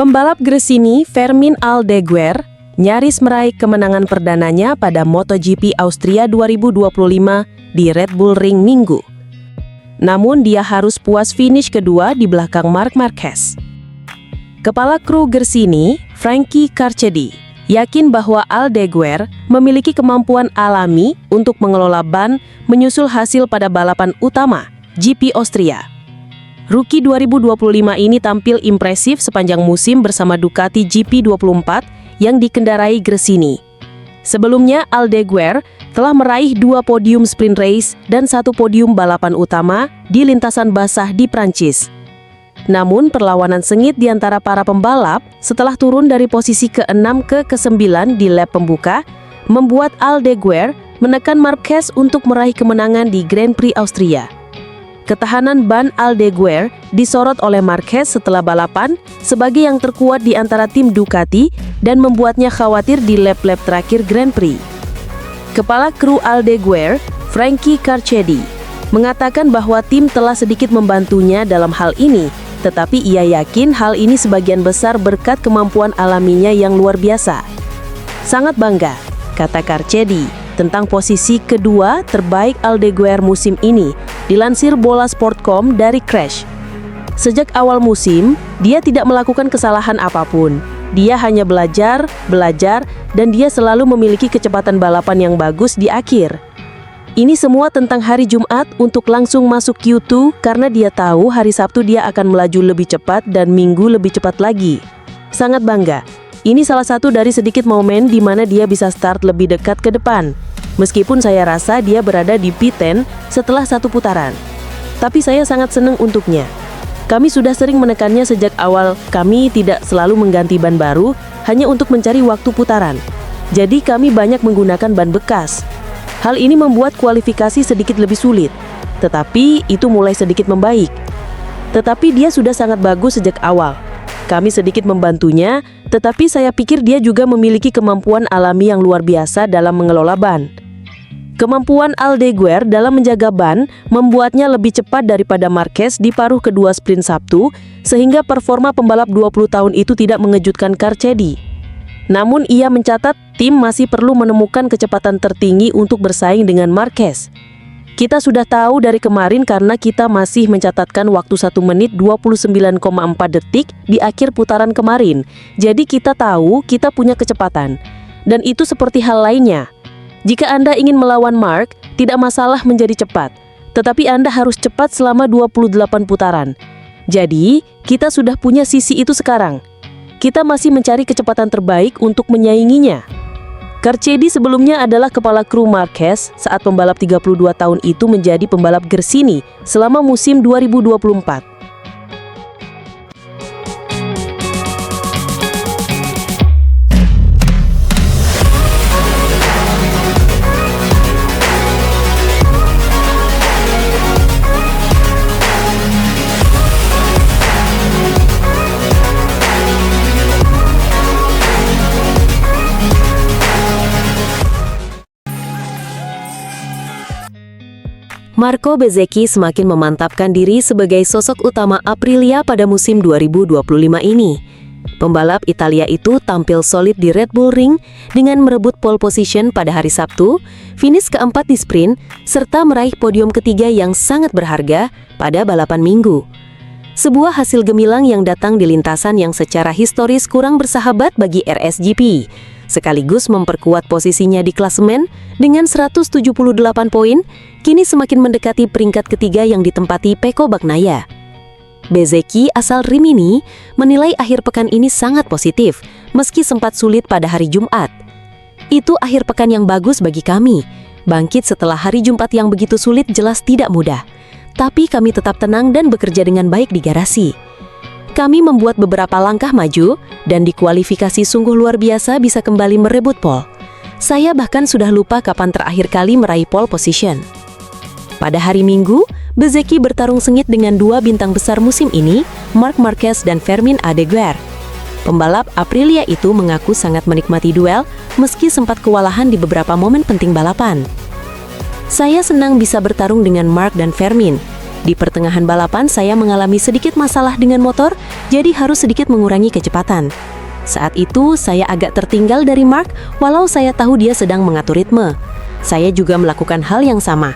Pembalap Gresini Fermin Aldeguer nyaris meraih kemenangan perdananya pada MotoGP Austria 2025 di Red Bull Ring Minggu. Namun dia harus puas finish kedua di belakang Marc Marquez. Kepala kru Gresini, Frankie Carchedi, yakin bahwa Aldeguer memiliki kemampuan alami untuk mengelola ban menyusul hasil pada balapan utama GP Austria. Rookie 2025 ini tampil impresif sepanjang musim bersama Ducati GP24 yang dikendarai Gresini. Sebelumnya, Aldeguer telah meraih 2 podium sprint race dan 1 podium balapan utama di lintasan basah di Prancis. Namun, perlawanan sengit di antara para pembalap setelah turun dari posisi ke-6 ke ke-9 di lap pembuka membuat Aldeguer menekan Marquez untuk meraih kemenangan di Grand Prix Austria. Ketahanan ban Aldeguer disorot oleh Marquez setelah balapan sebagai yang terkuat di antara tim Ducati dan membuatnya khawatir di lap-lap terakhir Grand Prix. Kepala kru Aldeguer, Frankie Carchedi, mengatakan bahwa tim telah sedikit membantunya dalam hal ini, tetapi ia yakin hal ini sebagian besar berkat kemampuan alaminya yang luar biasa. Sangat bangga, kata Carchedi, tentang posisi kedua terbaik Aldeguer musim ini, dilansir Bolasport.com dari Crash. Sejak awal musim, dia tidak melakukan kesalahan apapun. Dia hanya belajar, dan dia selalu memiliki kecepatan balapan yang bagus di akhir. Ini semua tentang hari Jumat untuk langsung masuk Q2 karena dia tahu hari Sabtu dia akan melaju lebih cepat dan Minggu lebih cepat lagi. Sangat bangga. Ini salah satu dari sedikit momen di mana dia bisa start lebih dekat ke depan. Meskipun saya rasa dia berada di P10 setelah 1 putaran. Tapi saya sangat senang untuknya. Kami sudah sering menekannya sejak awal, kami tidak selalu mengganti ban baru hanya untuk mencari waktu putaran. Jadi kami banyak menggunakan ban bekas. Hal ini membuat kualifikasi sedikit lebih sulit. Tetapi itu mulai sedikit membaik. Tetapi dia sudah sangat bagus sejak awal. Kami sedikit membantunya, tetapi saya pikir dia juga memiliki kemampuan alami yang luar biasa dalam mengelola ban. Kemampuan Aldeguer dalam menjaga ban membuatnya lebih cepat daripada Marquez di paruh kedua sprint Sabtu, sehingga performa pembalap 20 tahun itu tidak mengejutkan Carchedi. Namun ia mencatat tim masih perlu menemukan kecepatan tertinggi untuk bersaing dengan Marquez. Kita sudah tahu dari kemarin karena kita masih mencatatkan waktu 1 menit 29,4 detik di akhir putaran kemarin. Jadi kita tahu kita punya kecepatan. Dan itu seperti hal lainnya. Jika Anda ingin melawan Marc, tidak masalah menjadi cepat. Tetapi Anda harus cepat selama 28 putaran. Jadi, kita sudah punya sisi itu sekarang. Kita masih mencari kecepatan terbaik untuk menyainginya. Carchedi sebelumnya adalah kepala kru Marquez saat pembalap 32 tahun itu menjadi pembalap Gresini selama musim 2024. Marco Bezzecchi semakin memantapkan diri sebagai sosok utama Aprilia pada musim 2025 ini. Pembalap Italia itu tampil solid di Red Bull Ring dengan merebut pole position pada hari Sabtu, finish keempat di sprint, serta meraih podium ketiga yang sangat berharga pada balapan Minggu. Sebuah hasil gemilang yang datang di lintasan yang secara historis kurang bersahabat bagi RSGP, sekaligus memperkuat posisinya di klasemen dengan 178 poin, kini semakin mendekati peringkat ketiga yang ditempati Pecco Bagnaia. Bezzecchi asal Rimini menilai akhir pekan ini sangat positif, meski sempat sulit pada hari Jumat. Itu akhir pekan yang bagus bagi kami. Bangkit setelah hari Jumat yang begitu sulit jelas tidak mudah. Tapi kami tetap tenang dan bekerja dengan baik di garasi. Kami membuat beberapa langkah maju, dan di kualifikasi sungguh luar biasa bisa kembali merebut pole. Saya bahkan sudah lupa kapan terakhir kali meraih pole position. Pada hari Minggu, Bezzecchi bertarung sengit dengan 2 bintang besar musim ini, Marc Marquez dan Fermin Aldeguer. Pembalap Aprilia itu mengaku sangat menikmati duel, meski sempat kewalahan di beberapa momen penting balapan. Saya senang bisa bertarung dengan Marc dan Fermin. Di pertengahan balapan, saya mengalami sedikit masalah dengan motor, jadi harus sedikit mengurangi kecepatan. Saat itu, saya agak tertinggal dari Mark, walau saya tahu dia sedang mengatur ritme. Saya juga melakukan hal yang sama.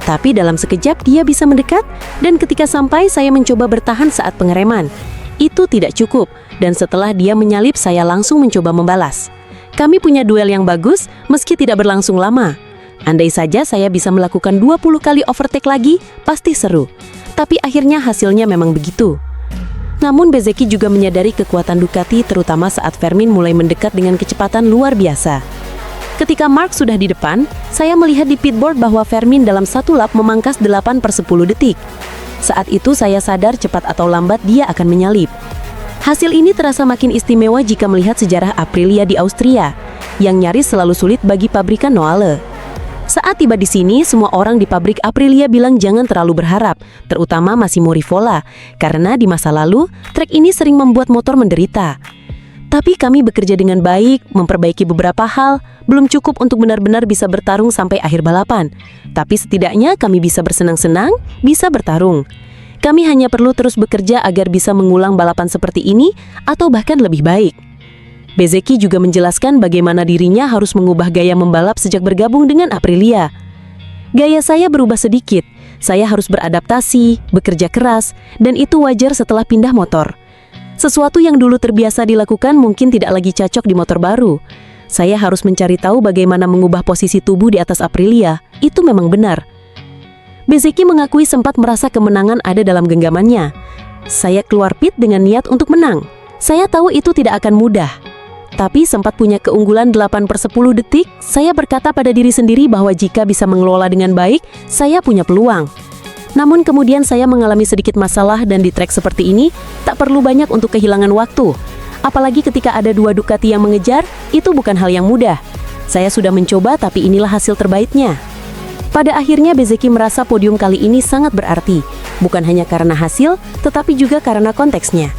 Tapi dalam sekejap, dia bisa mendekat, dan ketika sampai, saya mencoba bertahan saat pengereman. Itu tidak cukup, dan setelah dia menyalip, saya langsung mencoba membalas. Kami punya duel yang bagus, meski tidak berlangsung lama. Andai saja saya bisa melakukan 20 kali overtake lagi, pasti seru. Tapi akhirnya hasilnya memang begitu. Namun Bezzecchi juga menyadari kekuatan Ducati, terutama saat Firmin mulai mendekat dengan kecepatan luar biasa. Ketika Mark sudah di depan, saya melihat di pitboard bahwa Firmin dalam satu lap memangkas 8/10 detik. Saat itu saya sadar cepat atau lambat dia akan menyalip. Hasil ini terasa makin istimewa jika melihat sejarah Aprilia di Austria, yang nyaris selalu sulit bagi pabrikan Noale. Saat tiba di sini, semua orang di pabrik Aprilia bilang jangan terlalu berharap, terutama Massimo Rivola, karena di masa lalu, trek ini sering membuat motor menderita. Tapi kami bekerja dengan baik, memperbaiki beberapa hal, belum cukup untuk benar-benar bisa bertarung sampai akhir balapan. Tapi setidaknya kami bisa bersenang-senang, bisa bertarung. Kami hanya perlu terus bekerja agar bisa mengulang balapan seperti ini, atau bahkan lebih baik. Bezzecchi juga menjelaskan bagaimana dirinya harus mengubah gaya membalap sejak bergabung dengan Aprilia. Gaya saya berubah sedikit, saya harus beradaptasi, bekerja keras, dan itu wajar setelah pindah motor. Sesuatu yang dulu terbiasa dilakukan mungkin tidak lagi cocok di motor baru. Saya harus mencari tahu bagaimana mengubah posisi tubuh di atas Aprilia, itu memang benar. Bezzecchi mengakui sempat merasa kemenangan ada dalam genggamannya. Saya keluar pit dengan niat untuk menang. Saya tahu itu tidak akan mudah. Tapi sempat punya keunggulan 8/10 detik, saya berkata pada diri sendiri bahwa jika bisa mengelola dengan baik, saya punya peluang. Namun kemudian saya mengalami sedikit masalah dan di trek seperti ini, tak perlu banyak untuk kehilangan waktu. Apalagi ketika ada dua Ducati yang mengejar, itu bukan hal yang mudah. Saya sudah mencoba tapi inilah hasil terbaiknya. Pada akhirnya Bezzecchi merasa podium kali ini sangat berarti, bukan hanya karena hasil, tetapi juga karena konteksnya.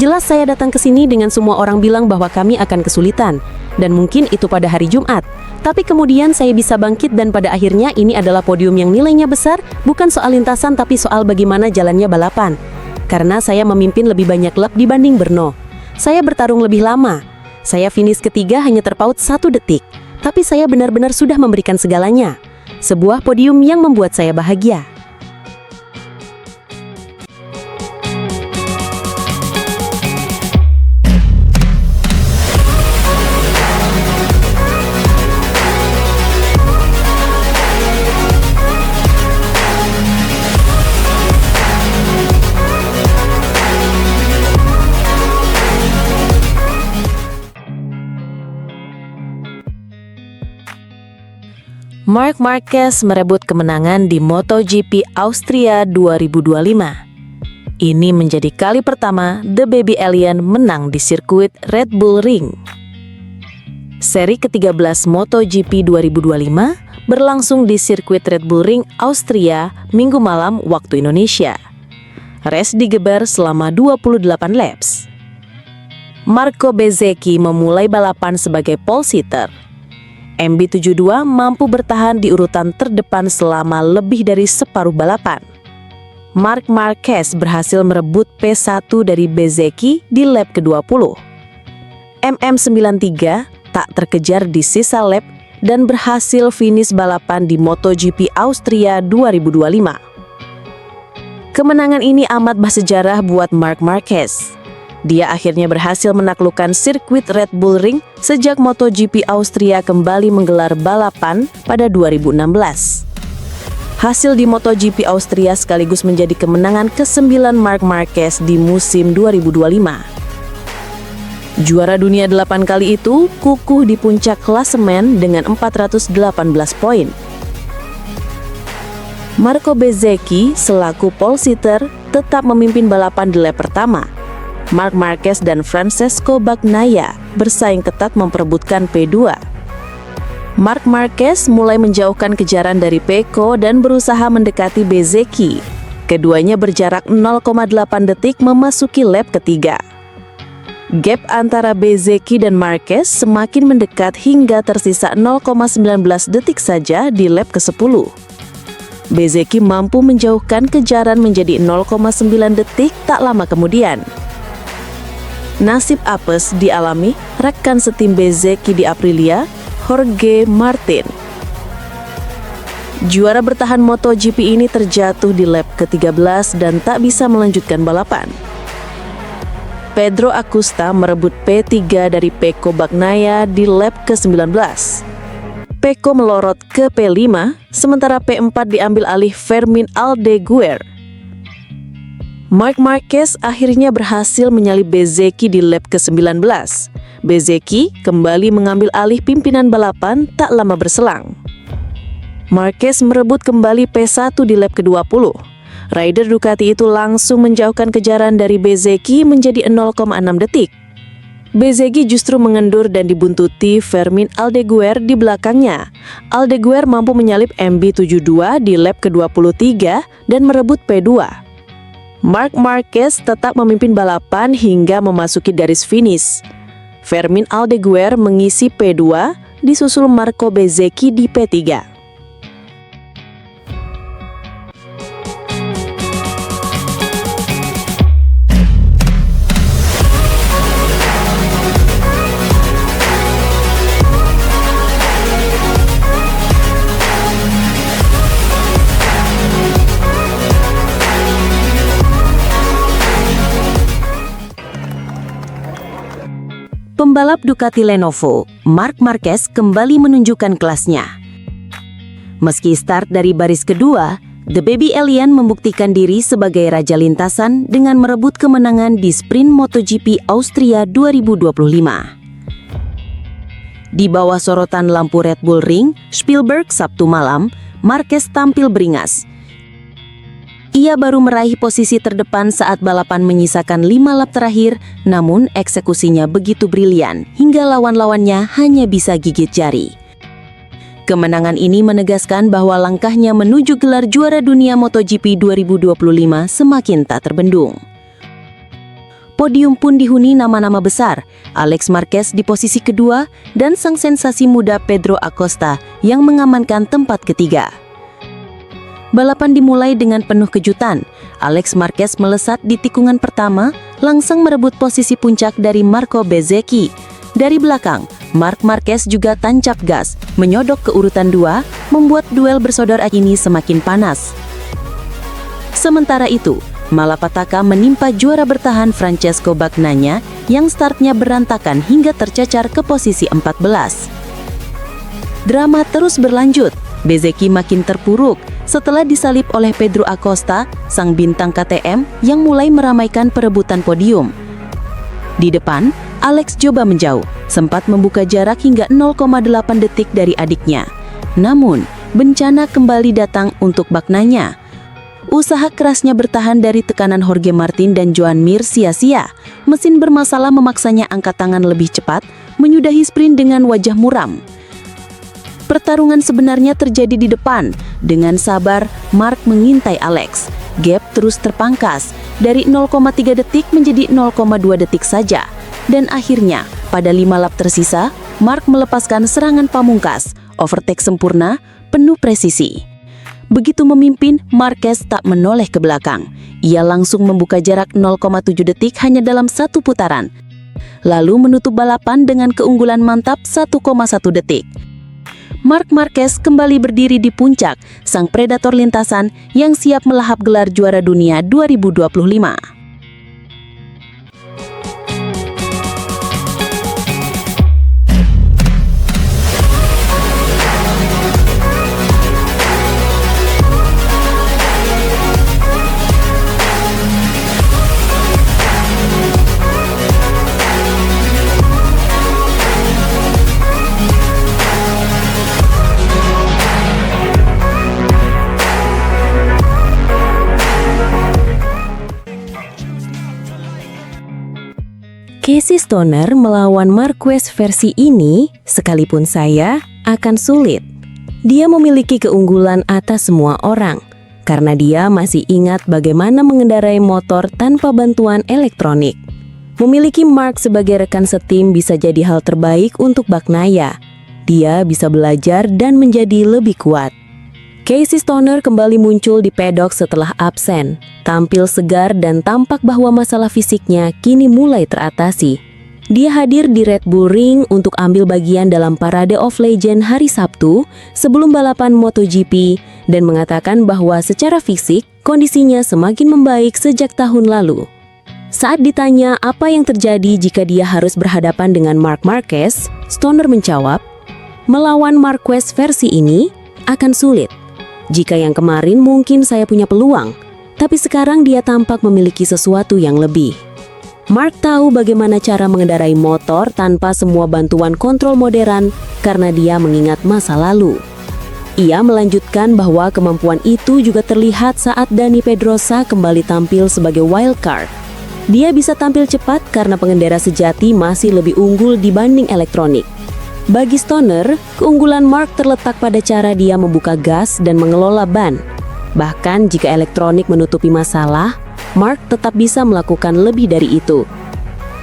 Jelas saya datang ke sini dengan semua orang bilang bahwa kami akan kesulitan, dan mungkin itu pada hari Jumat. Tapi kemudian saya bisa bangkit dan pada akhirnya ini adalah podium yang nilainya besar, bukan soal lintasan tapi soal bagaimana jalannya balapan. Karena saya memimpin lebih banyak lap dibanding Brno. Saya bertarung lebih lama. Saya finish ketiga hanya terpaut 1 detik. Tapi saya benar-benar sudah memberikan segalanya. Sebuah podium yang membuat saya bahagia. Marc Marquez merebut kemenangan di MotoGP Austria 2025. Ini menjadi kali pertama The Baby Alien menang di sirkuit Red Bull Ring. Seri ke-13 MotoGP 2025 berlangsung di sirkuit Red Bull Ring Austria Minggu malam waktu Indonesia. Race digelar selama 28 laps. Marco Bezzecchi memulai balapan sebagai pole sitter. MB72 mampu bertahan di urutan terdepan selama lebih dari separuh balapan. Marc Marquez berhasil merebut P1 dari Bezzecchi di lap ke-20. MM93 tak terkejar di sisa lap dan berhasil finish balapan di MotoGP Austria 2025. Kemenangan ini amat bersejarah buat Marc Marquez. Dia akhirnya berhasil menaklukkan sirkuit Red Bull Ring sejak MotoGP Austria kembali menggelar balapan pada 2016. Hasil di MotoGP Austria sekaligus menjadi kemenangan ke-9 Marc Marquez di musim 2025. Juara dunia 8 kali itu kukuh di puncak klasemen dengan 418 poin. Marco Bezzecchi selaku pole sitter tetap memimpin balapan di lap pertama. Marc Marquez dan Francesco Bagnaia bersaing ketat memperebutkan P2. Marc Marquez mulai menjauhkan kejaran dari Pecco dan berusaha mendekati Bezzecchi. Keduanya berjarak 0,8 detik memasuki lap ketiga. Gap antara Bezzecchi dan Marquez semakin mendekat hingga tersisa 0,19 detik saja di lap ke-10. Bezzecchi mampu menjauhkan kejaran menjadi 0,9 detik tak lama kemudian. Nasib apes dialami rekan setim Bezzecchi di Aprilia, Jorge Martin. Juara bertahan MotoGP ini terjatuh di lap ke-13 dan tak bisa melanjutkan balapan. Pedro Acosta merebut P3 dari Pecco Bagnaia di lap ke-19. Pecco melorot ke P5, sementara P4 diambil alih Fermin Aldeguer. Marc Marquez akhirnya berhasil menyalip Bezzecchi di lap ke-19. Bezzecchi kembali mengambil alih pimpinan balapan tak lama berselang. Marquez merebut kembali P1 di lap ke-20. Rider Ducati itu langsung menjauhkan kejaran dari Bezzecchi menjadi 0,6 detik. Bezzecchi justru mengendur dan dibuntuti Fermin Aldeguer di belakangnya. Aldeguer mampu menyalip MB72 di lap ke-23 dan merebut P2. Marc Marquez tetap memimpin balapan hingga memasuki garis finish. Fermin Aldeguer mengisi P2, disusul Marco Bezzecchi di P3. Pembalap Ducati Lenovo, Marc Marquez kembali menunjukkan kelasnya. Meski start dari baris kedua, The Baby Alien membuktikan diri sebagai raja lintasan dengan merebut kemenangan di sprint MotoGP Austria 2025. Di bawah sorotan lampu Red Bull Ring, Spielberg Sabtu malam, Marquez tampil beringas. Ia baru meraih posisi terdepan saat balapan menyisakan 5 lap terakhir, namun eksekusinya begitu brilian hingga lawan-lawannya hanya bisa gigit jari. Kemenangan ini menegaskan bahwa langkahnya menuju gelar juara dunia MotoGP 2025 semakin tak terbendung. Podium pun dihuni nama-nama besar, Alex Marquez di posisi kedua dan sang sensasi muda Pedro Acosta yang mengamankan tempat ketiga. Balapan dimulai dengan penuh kejutan. Alex Marquez melesat di tikungan pertama, langsung merebut posisi puncak dari Marco Bezzecchi. Dari belakang, Marc Marquez juga tancap gas, menyodok ke urutan 2, membuat duel bersaudara ini semakin panas. Sementara itu, malapetaka menimpa juara bertahan Francesco Bagnaia yang startnya berantakan hingga tercecar ke posisi 14. Drama terus berlanjut. Bezzecchi makin terpuruk setelah disalip oleh Pedro Acosta, sang bintang KTM yang mulai meramaikan perebutan podium. Di depan, Alex coba menjauh, sempat membuka jarak hingga 0,8 detik dari adiknya. Namun, bencana kembali datang untuk Bagnaia. Usaha kerasnya bertahan dari tekanan Jorge Martin dan Joan Mir sia-sia. Mesin bermasalah memaksanya angkat tangan lebih cepat, menyudahi sprint dengan wajah muram. Pertarungan sebenarnya terjadi di depan. Dengan sabar, Marc mengintai Alex. Gap terus terpangkas, dari 0,3 detik menjadi 0,2 detik saja. Dan akhirnya, pada 5 lap tersisa, Marc melepaskan serangan pamungkas, overtake sempurna, penuh presisi. Begitu memimpin, Marquez tak menoleh ke belakang. Ia langsung membuka jarak 0,7 detik hanya dalam satu putaran. Lalu menutup balapan dengan keunggulan mantap 1,1 detik. Marc Marquez kembali berdiri di puncak, sang predator lintasan yang siap melahap gelar juara dunia 2025. Casey Stoner melawan Marquez versi ini, sekalipun saya, akan sulit. Dia memiliki keunggulan atas semua orang, karena dia masih ingat bagaimana mengendarai motor tanpa bantuan elektronik. Memiliki Marc sebagai rekan setim bisa jadi hal terbaik untuk Bagnaia. Dia bisa belajar dan menjadi lebih kuat. Casey Stoner kembali muncul di paddock setelah absen, tampil segar dan tampak bahwa masalah fisiknya kini mulai teratasi. Dia hadir di Red Bull Ring untuk ambil bagian dalam Parade of Legends hari Sabtu sebelum balapan MotoGP dan mengatakan bahwa secara fisik kondisinya semakin membaik sejak tahun lalu. Saat ditanya apa yang terjadi jika dia harus berhadapan dengan Marc Marquez, Stoner menjawab, "Melawan Marquez versi ini akan sulit. Jika yang kemarin mungkin saya punya peluang, tapi sekarang dia tampak memiliki sesuatu yang lebih." Marc tahu bagaimana cara mengendarai motor tanpa semua bantuan kontrol modern karena dia mengingat masa lalu. Ia melanjutkan bahwa kemampuan itu juga terlihat saat Dani Pedrosa kembali tampil sebagai wildcard. Dia bisa tampil cepat karena pengendara sejati masih lebih unggul dibanding elektronik. Bagi Stoner, keunggulan Marc terletak pada cara dia membuka gas dan mengelola ban. Bahkan jika elektronik menutupi masalah, Marc tetap bisa melakukan lebih dari itu.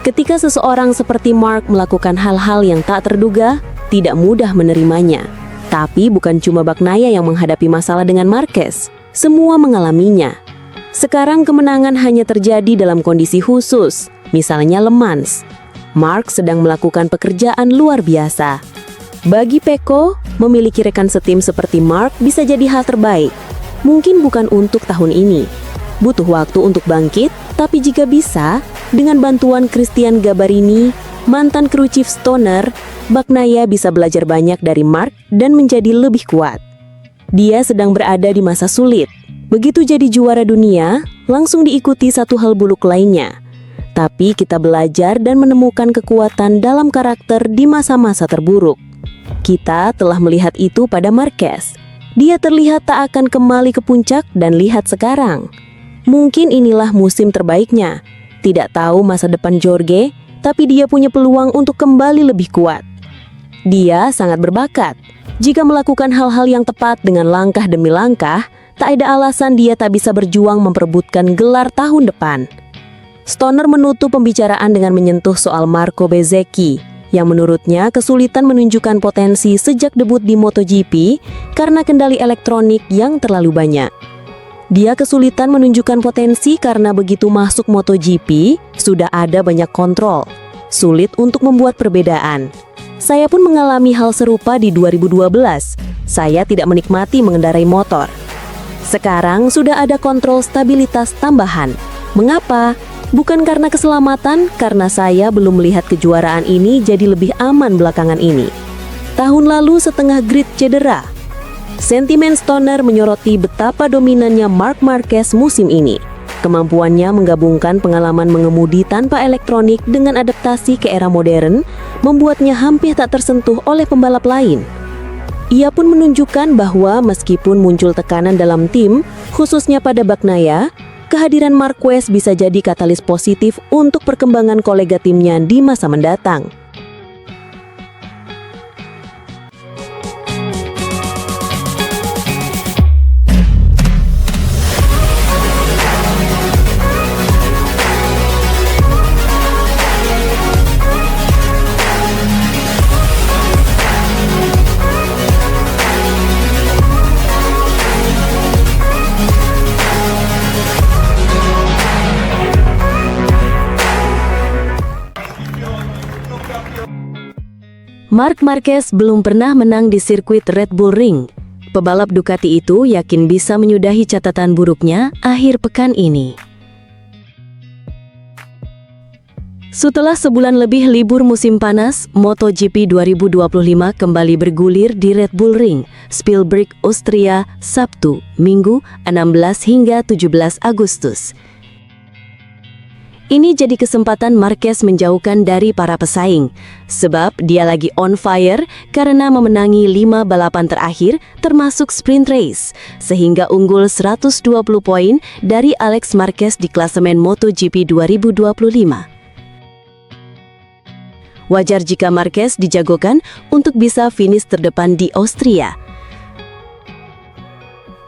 Ketika seseorang seperti Marc melakukan hal-hal yang tak terduga, tidak mudah menerimanya. Tapi bukan cuma Bagnaia yang menghadapi masalah dengan Marquez, semua mengalaminya. Sekarang kemenangan hanya terjadi dalam kondisi khusus, misalnya Le Mans. Marc sedang melakukan pekerjaan luar biasa. Bagi Pecco, memiliki rekan setim seperti Marc bisa jadi hal terbaik. Mungkin bukan untuk tahun ini. Butuh waktu untuk bangkit, tapi jika bisa, dengan bantuan Christian Gabarini, mantan kru chief Stoner, Bagnaia bisa belajar banyak dari Marc dan menjadi lebih kuat. Dia sedang berada di masa sulit. Begitu jadi juara dunia, langsung diikuti satu hal buruk lainnya. Tapi kita belajar dan menemukan kekuatan dalam karakter di masa-masa terburuk. Kita telah melihat itu pada Marquez. Dia terlihat tak akan kembali ke puncak dan lihat sekarang. Mungkin inilah musim terbaiknya. Tidak tahu masa depan Jorge, tapi dia punya peluang untuk kembali lebih kuat. Dia sangat berbakat. Jika melakukan hal-hal yang tepat dengan langkah demi langkah, tak ada alasan dia tak bisa berjuang memperebutkan gelar tahun depan. Stoner menutup pembicaraan dengan menyentuh soal Marco Bezzecchi, yang menurutnya kesulitan menunjukkan potensi sejak debut di MotoGP karena kendali elektronik yang terlalu banyak. Dia kesulitan menunjukkan potensi karena begitu masuk MotoGP, sudah ada banyak kontrol. Sulit untuk membuat perbedaan. Saya pun mengalami hal serupa di 2012. Saya tidak menikmati mengendarai motor. Sekarang sudah ada kontrol stabilitas tambahan. Mengapa? Bukan karena keselamatan, karena saya belum melihat kejuaraan ini jadi lebih aman belakangan ini. Tahun lalu setengah grid cedera. Sentimen Stoner menyoroti betapa dominannya Marc Marquez musim ini. Kemampuannya menggabungkan pengalaman mengemudi tanpa elektronik dengan adaptasi ke era modern, membuatnya hampir tak tersentuh oleh pembalap lain. Ia pun menunjukkan bahwa meskipun muncul tekanan dalam tim, khususnya pada Bagnaia, kehadiran Marquez bisa jadi katalis positif untuk perkembangan kolega timnya di masa mendatang. Marc Marquez belum pernah menang di sirkuit Red Bull Ring. Pebalap Ducati itu yakin bisa menyudahi catatan buruknya akhir pekan ini. Setelah sebulan lebih libur musim panas, MotoGP 2025 kembali bergulir di Red Bull Ring, Spielberg, Austria, Sabtu, Minggu, 16 hingga 17 Agustus. Ini jadi kesempatan Marquez menjauhkan dari para pesaing, sebab dia lagi on fire karena memenangi 5 balapan terakhir termasuk sprint race, sehingga unggul 120 poin dari Alex Marquez di klasemen MotoGP 2025. Wajar jika Marquez dijagokan untuk bisa finish terdepan di Austria.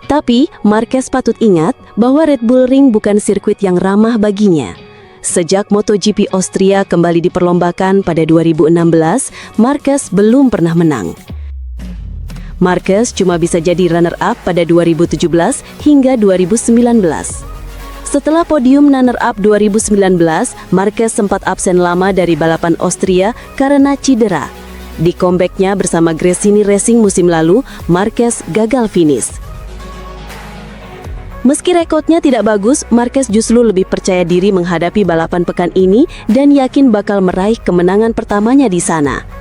Tapi Marquez patut ingat bahwa Red Bull Ring bukan sirkuit yang ramah baginya. Sejak MotoGP Austria kembali diperlombakan pada 2016, Marquez belum pernah menang. Marquez cuma bisa jadi runner-up pada 2017 hingga 2019. Setelah podium runner-up 2019, Marquez sempat absen lama dari balapan Austria karena cedera. Di comeback-nya bersama Gresini Racing musim lalu, Marquez gagal finish. Meski rekodnya tidak bagus, Marquez justru lebih percaya diri menghadapi balapan pekan ini dan yakin bakal meraih kemenangan pertamanya di sana.